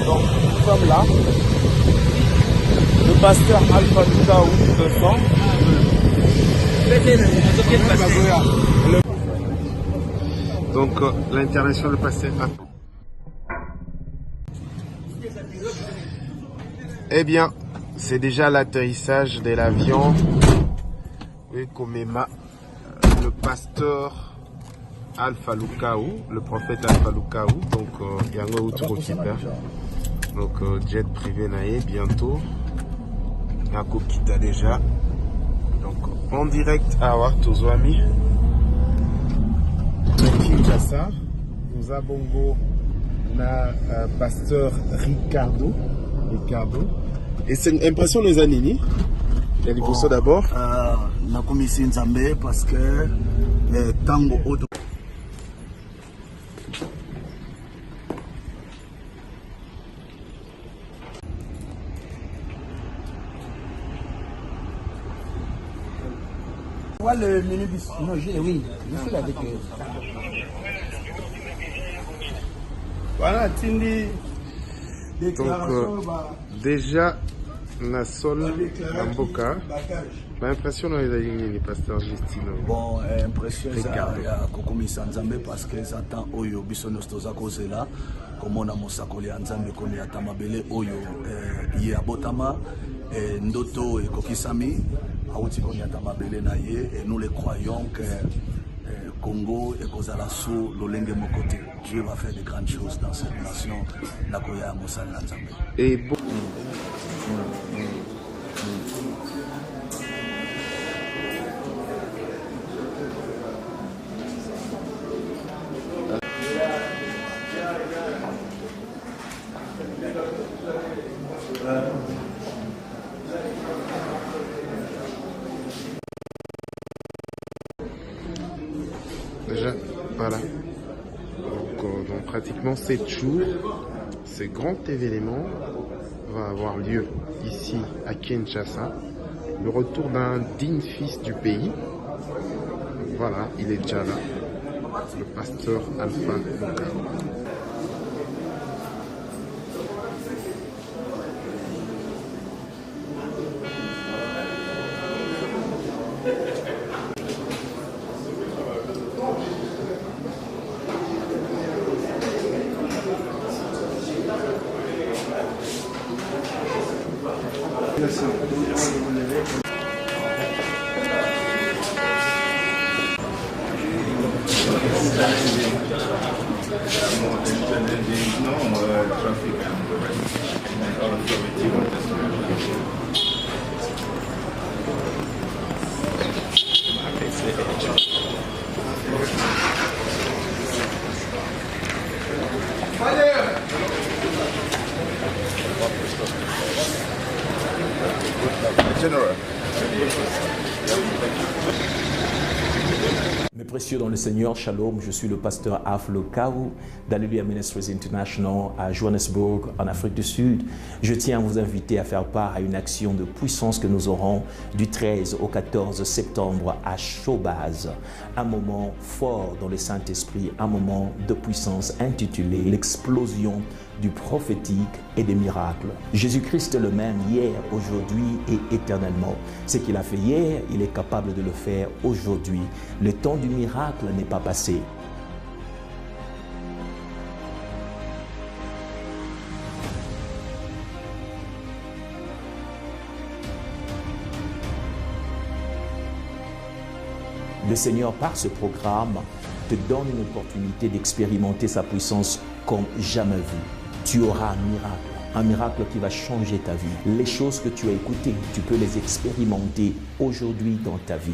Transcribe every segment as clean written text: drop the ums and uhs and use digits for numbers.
Donc, nous sommes là. Le pasteur Alpha Lukaou de sang. Donc, l'intervention du pasteur Alpha. Eh bien, c'est déjà l'atterrissage de l'avion. Oui, Komema, le pasteur Alpha Lukaou, le prophète Alpha Lukaou. Donc, Yango Outrokipa. Donc, jet privé naé bientôt. Nako Kita déjà. Donc, en direct à Wartozwami. Kinshasa. Nous avons le pasteur Ricardo. Et c'est une impression les années. Il y a des d'abord. La commission Nzambe parce que le tango auto. Voilà le minibus. Non, oui, je suis là avec eux. Voilà, Tindi. Donc, déjà, Nassol, Amboka. L'impression dans les pasteurs Justino. Bon, impression il y a Kokomisa Nzambe parce que Satan Oyo Bisonostoza Kozela, comme on a Mosakoli Nzambe Kone Atamabele Oyo, Yabotama, Ndoto et Kokisami, Aouti Kone Atamabele Naye, et nous les croyons que Congo et Kozala sous l'Olenge Mokote. Dieu va faire de grandes choses dans cette nation. Nakoya Mosala Nzambe. Et bon. Déjà, voilà. Donc pratiquement 7 jours, ce grand événement va avoir lieu ici à Kinshasa. Le retour d'un digne fils du pays. Voilà, il est déjà là. Le pasteur Alpha Lukaou. Mes précieux dans le Seigneur, Shalom, je suis le pasteur Alpha Lukaou d'Alleluia Ministries International à Johannesburg, en Afrique du Sud. Je tiens à vous inviter à faire part à une action de puissance que nous aurons du 13 au 14 septembre à Showbaz. Un moment fort dans le Saint-Esprit, un moment de puissance intitulé l'explosion du prophétique et des miracles. Jésus-Christ est le même hier, aujourd'hui et éternellement. Ce qu'il a fait hier, il est capable de le faire aujourd'hui. Le temps du miracle n'est pas passé. Le Seigneur, par ce programme, te donne une opportunité d'expérimenter sa puissance comme jamais vu. Tu auras un miracle qui va changer ta vie. Les choses que tu as écoutées, tu peux les expérimenter aujourd'hui dans ta vie.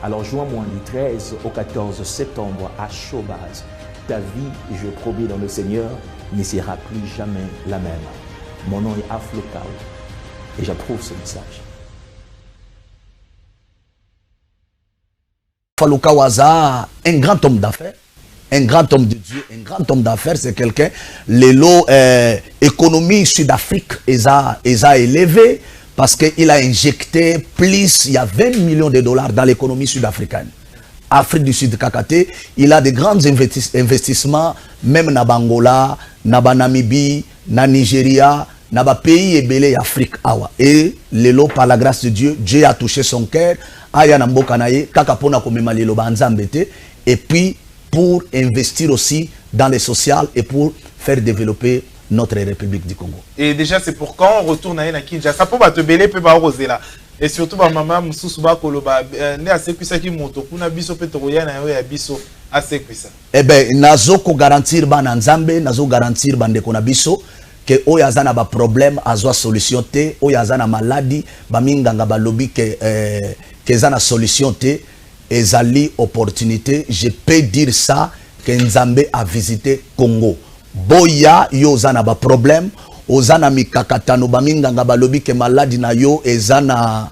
Alors joins-moi du 13 au 14 septembre à Showbaz. Ta vie, je promets dans le Seigneur, ne sera plus jamais la même. Mon nom est Alpha Le Kaou et j'approuve ce message. Alpha Le Kaou Aza, un grand homme d'affaires, un grand homme de Dieu, un grand homme d'affaires, c'est quelqu'un, l'économie Sud-Afrique est élevée parce qu'il a injecté plus, il y a 20 millions de dollars dans l'économie sud-africaine. Afrique du Sud, Kakate, il a de grands investissements, même na Bangola, na Namibie, na Nigeria, na pays ébélé Afrique awa. Et lelo, par la grâce de Dieu, Dieu a touché son cœur, aya na mboka na ye, kakapona komema lelo banzambete, et puis pour investir aussi dans les social et pour faire développer notre République du Congo. Et déjà, c'est pour quand on retourne à Kinshasa, pour te belé, peut pas arroser là. Et surtout, ma maman, Moussouba Koloba, ne a sécurisé qui monte, pour na biso pétroya na ya biso a sécurisé. Eh ben, nazo ko garantir ban nzambe, nazo garantir bande ko na biso que oyazana ba problème azwa solution te, oyazana maladie, ba minganga ba lobby que zana solution te, ezali opportunité, je peux dire ça que Nzambe a visité Congo. Boya yo zana ba problème, ozana mikakatano ba minganga ba lobby que maladie na yo ezana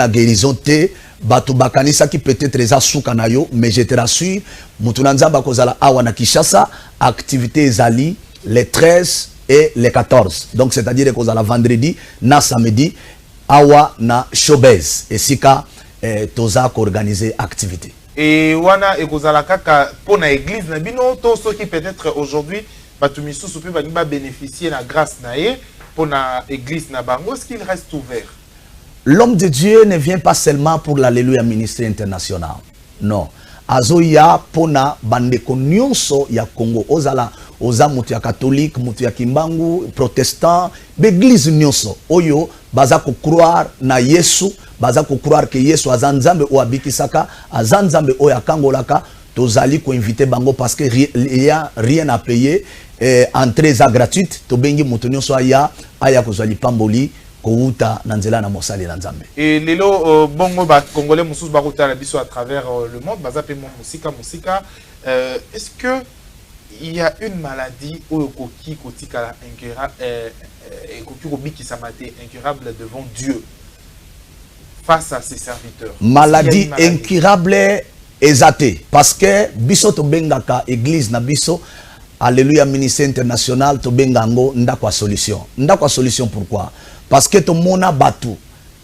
guérison te. Batu bakanisa qui peut-être eza suka na yo, mais je te rassure, mutuna nzamba kozala awa na Kinshasa, activité ezali les 13 et les 14. Donc c'est-à-dire kozala vendredi na samedi awa na Showbaz. Et sika toza ko organiser activité. Et wana ekozala kaka pour na église na bino to ceux qui peut-être aujourd'hui batu misusu pe ba bénéficier na grâce na ye pour na église na bango, est-ce qu'il reste ouvert? L'homme de Dieu ne vient pas seulement pour l'Alléluia ministère international. Non. Azoya pona bandeko nyonso ya Congo. Ozala oza mutu ya catholique, mutu ya kimbangu, protestant, l'église nyonso. Oyo baza ko croire na Yesu, baza ko croire que Yesu azanzambe o abikisaka, azanzambe o yakangolaka, tozali ko inviter bango parce que il y a rien à payer, entrée gratuite, to bengi mutu nyonso aya kozali pamboli. Et lelo bongo ba congolais musus baruta la biso à travers le monde bazape musika est-ce que il y a une maladie ou koki kotika incurable devant Dieu face à ses serviteurs? Maladie incurable exaté parce que biso to bengaka église na biso Alléluia ministère international to bengango ndakwa solution pourquoi? Parce que tout le monde a battu.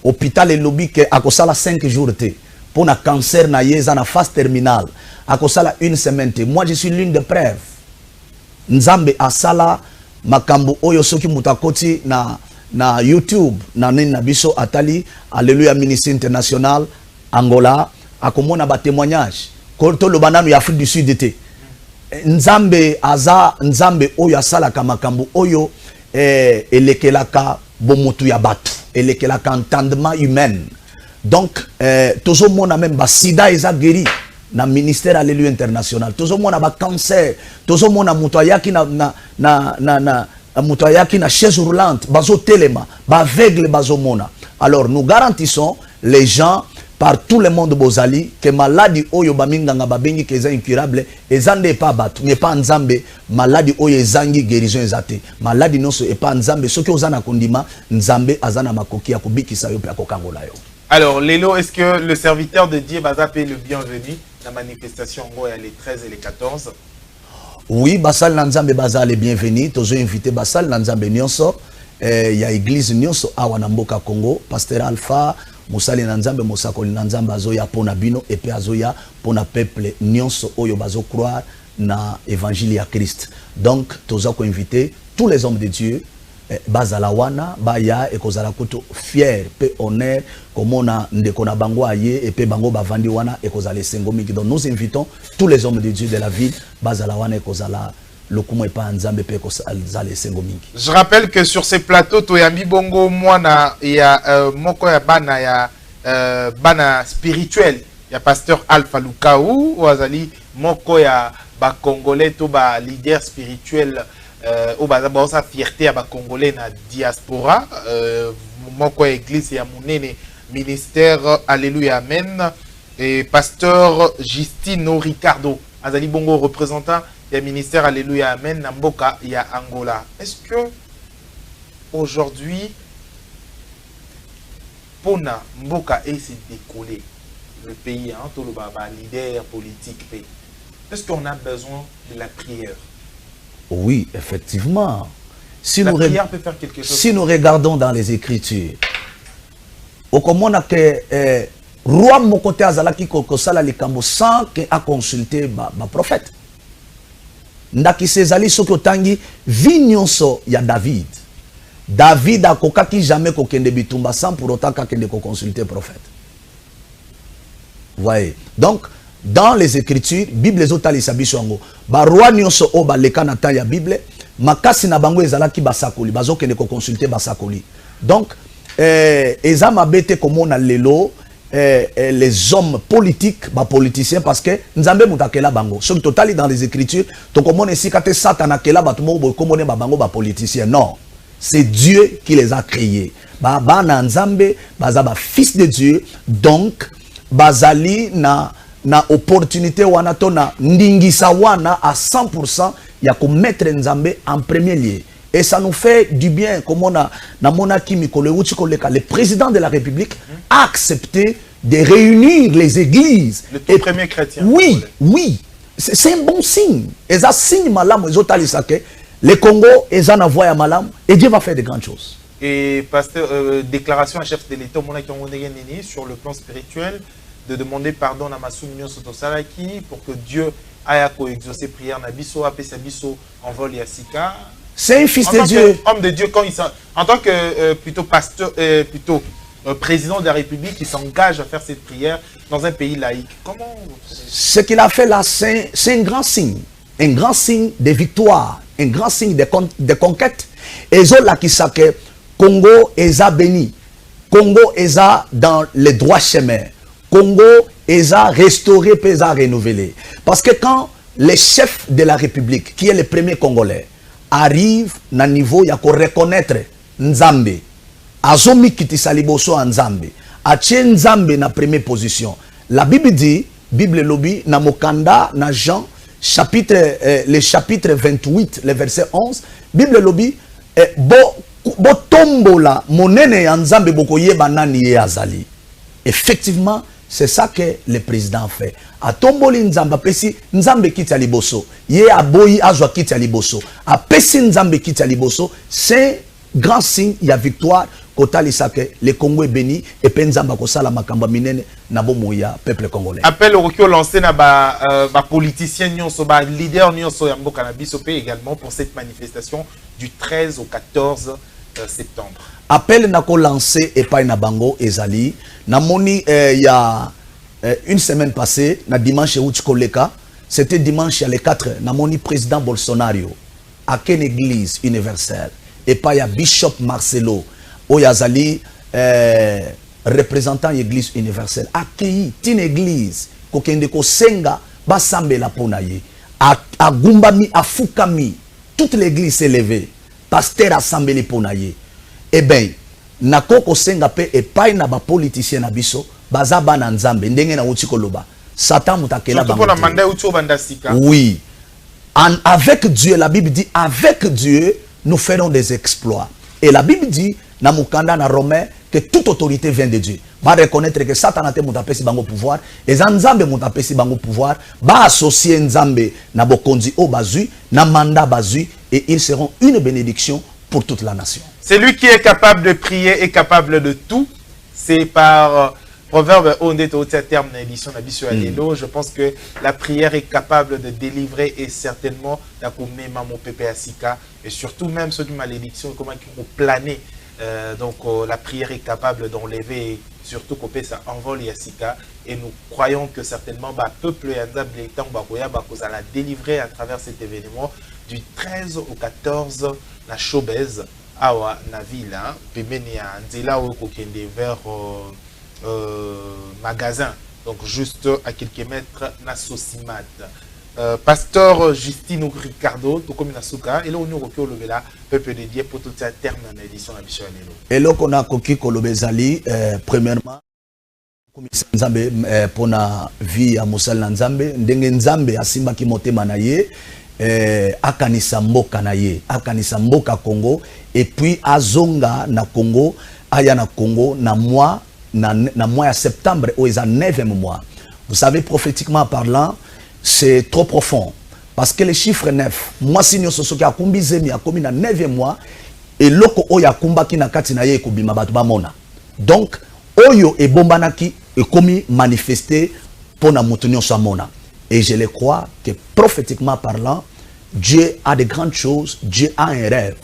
Hôpital et lobby que a kosala 5 jours te. Pour na cancer na yeza na phase terminale. A kosala 1 semaine te. Moi je suis l'une des preuves. Nzambe asala makambo oyo soki mutakoti na YouTube na nini na biso atali Alléluia ministère international Angola akomona ba témoignage. Kolto lo bananu ya Afrique du Sud te. Nzambe oyo asala kamakambo oyo elekelaka bomotu ya batu elekelaka entendement humain. Donc tozo mona même ba sida eza guéri na ministère Alléluia international. Tozo mona ba cancer, tozo mona mutu ayaki mutu ayaki na chaise roulante, bazo telema, ba aveugle bazo mona. Alors nous garantissons les gens par tout le monde bozali que maladie oyo baminganga babengi que eza incurable ezande pas batu mais pas nzambe maladie oyo ezangi guérison ezate maladie noso et pas nzambe soki ozana kondima nzambe azana makoki ya kubikisa yo pe akokangola yo. Alors Lelo, est-ce que le serviteur de Dieu va appeler le bienvenu la manifestation en gros les 13 et les 14? Oui, basal nzambe baza les bienvenus tozo invité basal nzambe nyonso ya église nyonso awa na mboka Congo pasteur Alpha Musali Nanzambe Mosakoli Nanzambe azoya pona bino et puis azoya pona peuple nyonso oyo bazo croire na évangile ya Christ. Donc toza ko inviter tous les hommes de Dieu bazala wana baya et kozala kuto fier pe honneur comme on a ndeko na bango aye et pe bango bavandi wana et kozala sengo mingi. Donc nous invitons tous les hommes de Dieu de la ville bazala wana et kozala. Je rappelle que sur ces plateaux, Toyambi Bongo, Mwana, il y a Moko ya Bana, il y a Bana spirituel, il y a pasteur Alpha Le Kaou, Ouazali, Moko ya ba Congolais, to ba leader spirituel, ou ba sa fierté ya ba Congolais na diaspora, Moko ya église ya Mounene, ministère, Alléluia, Amen. Et pasteur Justino Ricardo, Azali Bongo, représentant du ministère Alléluia Amen, Namboka, il y a Angola. Est-ce que aujourd'hui, Pona Mboka et s'est décollé, le pays, hein, tout le baba, leader politique, est-ce qu'on a besoin de la prière? Oui, effectivement. Si la prière peut faire quelque chose. Si nous regardons dans les Écritures, au comment on a que roi Mokote Azalaki Kokosala Likambo sans qu'il a consulté ma prophète. Ndaki Sezali Sokotangi, Vignonso ya David. David a kokaki jamais kokende bitumba sans pour autant qu'il consulter prophète. Vous voyez. Donc, dans les Écritures, Bible les autres lisabisongo. Ba roi nyonso o ba lekanata ya Bible, makasi na bango ezalaki basakoli, bazokende ko consulter basakoli. Donc, ezama bete comme on a lelo les hommes politiques, ba politiciens parce que nzambe mutakela bango. Sur total dans les Écritures, to comme on ici kate Satan kela batumo bo comme on ba bango ba politiciens. Non. C'est Dieu qui les a créés. Ba na nzambe, bazaba fils de Dieu. Donc, bazali na opportunité wana to na ndingisa wana à 100% ya ko mettre nzambe en premier lieu. Et ça nous fait du bien, comme on a le président de la République a accepté de réunir les églises. Le tout premier chrétien. Oui, oui. C'est un bon signe. Et ça signe malam, le Congo est en voie à malam, et Dieu va faire de grandes choses. Et pasteur, déclaration à chef de l'État sur le plan spirituel, de demander pardon à Massou Mignon Sotosalaki pour que Dieu aille exaucer prière na biso, apesa biso en vol et à Sika. C'est un fils de Dieu. Homme de Dieu, quand en tant que plutôt pasteur, président de la République, qui s'engage à faire cette prière dans un pays laïque. Comment? Ce qu'il a fait là, c'est un grand signe. Un grand signe de victoire. Un grand signe de conquête. Et là qui sait que Congo est béni. Congo est dans les droits chemins. Congo est restauré, est renouvelé. Parce que quand le chef de la République, qui est le premier Congolais, arrive na niveau ya ko reconnaître Nzambe, azomi kiti saliboso en Nzambe, atie Nzambe na première position. La Bible dit, Bible lobi na mokanda na Jean chapitre le chapitre 28, le verset 11, Bible lobi bo tombola monene ya Nzambe bokoyeba nani ye azali. Effectivement, c'est ça que le président fait. A tomboli Nzamba pesi Nzambe kiti ya liboso. Ye aboyi azwa kiti ya liboso. A pesi Nzambe kiti ya liboso. C'est grand signe, il y a victoire. Kota lisake, le Congo est béni. Et pe Nzamba kosala makamba minene na bomoya peuple congolais. Appel au recul lancé na ba politicien nyonso, ba leader nyonso ya mboka na biso pe également pour cette manifestation du 13 au 14 septembre. Appel nako lancé et pas na bango ezali. Namoni il y a une semaine passée, na dimanche Koleka, c'était dimanche le 4, namoni président Bolsonaro à quelle église universelle et pas ya Bishop Marcelo Oyazali représentant l'église universelle accueilli une église kokende ko senga basambela ponaye a gumbami a fukami toute l'église s'est levée pasteur assemblé ponaye. Eh bien, nakoko senga pe epai na ba politicien na biso bazaba na Nzambe ndenge na uti koloba Satan mutakela bango. Oui. Avec Dieu, la Bible dit avec Dieu nous ferons des exploits. Et la Bible dit na mukanda na Romain que toute autorité vient de Dieu. Va reconnaître que Satan a été mutapesi bango pouvoir et Nzambe mutapesi bango pouvoir ba associer Nzambe na bokonzi o bazui na mandat bazui et ils seront une bénédiction pour toute la nation. C'est lui qui est capable de prier et capable de tout. C'est par Proverbe Onde Totia terme d'édition d'Abisso Alelo. Je pense que la prière est capable de délivrer et certainement d'accompagner mon pépé Asika et surtout même ceux de malédiction, comment ils ont plané. Donc la prière est capable d'enlever et surtout couper ça envol et Asika. Et nous croyons que certainement le peuple et Andab l'étang Bakoya va la délivrer à travers cet événement du 13 au 14 la Chobez. Awa na ville pemeni ya nzela o kokende vers magasin, donc juste à quelques mètres na Sosimat. Pasteur Justino Ricardo to comme na suka et là on roki olobela peuple de Dieu pour tout à terme na édition na biso lelo. Et là qu'on a koki kolobezali premièrement Nzambe pona vie ya mosali na Nzambe ndenge Nzambe asimbaki motema na ye akanisa mboka na ye akanisa mboka Congo et puis azonga na Congo aya na Congo na mois ya septembre où ils ont 9e mois. Vous savez, prophétiquement parlant, c'est trop profond parce que le chiffre 9 moi si nyo soso ki akumbizemi akomi na 9e mois et loko oya kumbaki na kati na ye ekobima bato bamona. Donc oyo e bombanaki et comme manifesté pour na mutunyo samona. Et je le crois que prophétiquement parlant, Dieu a de grandes choses, Dieu a un rêve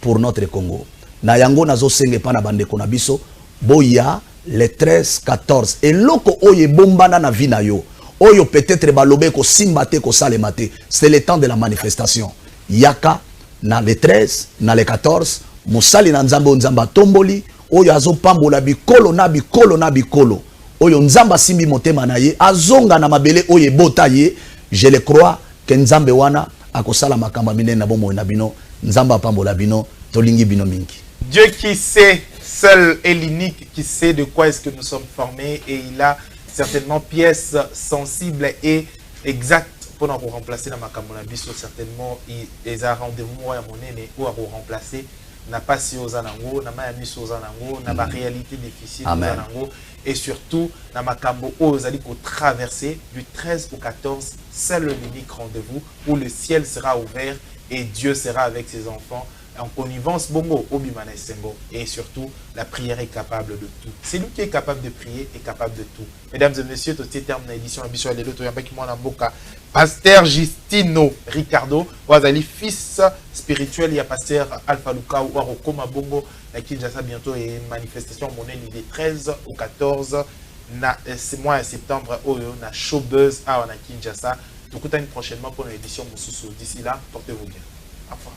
pour notre Congo. Na yango nazo senge pa na bande konabiso boya les 13 14 et loko oye bombana na vina yo. Oyo peut-être balobe ko simbate ko salemate. C'est le temps de la manifestation. Yaka na les 13 na les 14 musali na nzambo nzamba tomboli oyo azo pambola bikolo na bikolo na bikolo. Oyo nzamba simbi motema na ye azonga na mabele oye bota ye. Je le crois que nzambe wana akosala makamba minene na bomo na bino nzamba pambola bino tolingi bino mingi. Dieu qui sait seul et l'unique qui sait de quoi est-ce que nous sommes formés et il a certainement pièces sensibles et exactes pour nous remplacer dans makambo na biso certainement il a rendez-vous à monene ou à remplacer n'a pas si aux anango n'a pas mis aux anango n'a pas réalité difficile aux anango et surtout na makambo aux ali ko traverser du 13 au 14 c'est l'unique rendez-vous où le ciel sera ouvert et Dieu sera avec ses enfants en connivence bongo obimana sengo et surtout la prière est capable de tout. C'est lui qui est capable de prier est capable de tout. Mesdames et messieurs, tout est terminé l'édition ambition de l'autre avec moi na mboka Pasteur Justino Ricardo wazali fils spirituel il y a pasteur Alpha Luka ou Arokoma bongo à Kinshasa bientôt et une manifestation monnaie du 13 au 14 na ce mois de septembre oyo na showbuzz à Kinshasa. Tout prochainement pour l'édition Moussousou. D'ici là, portez-vous bien. Au revoir.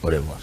Au revoir.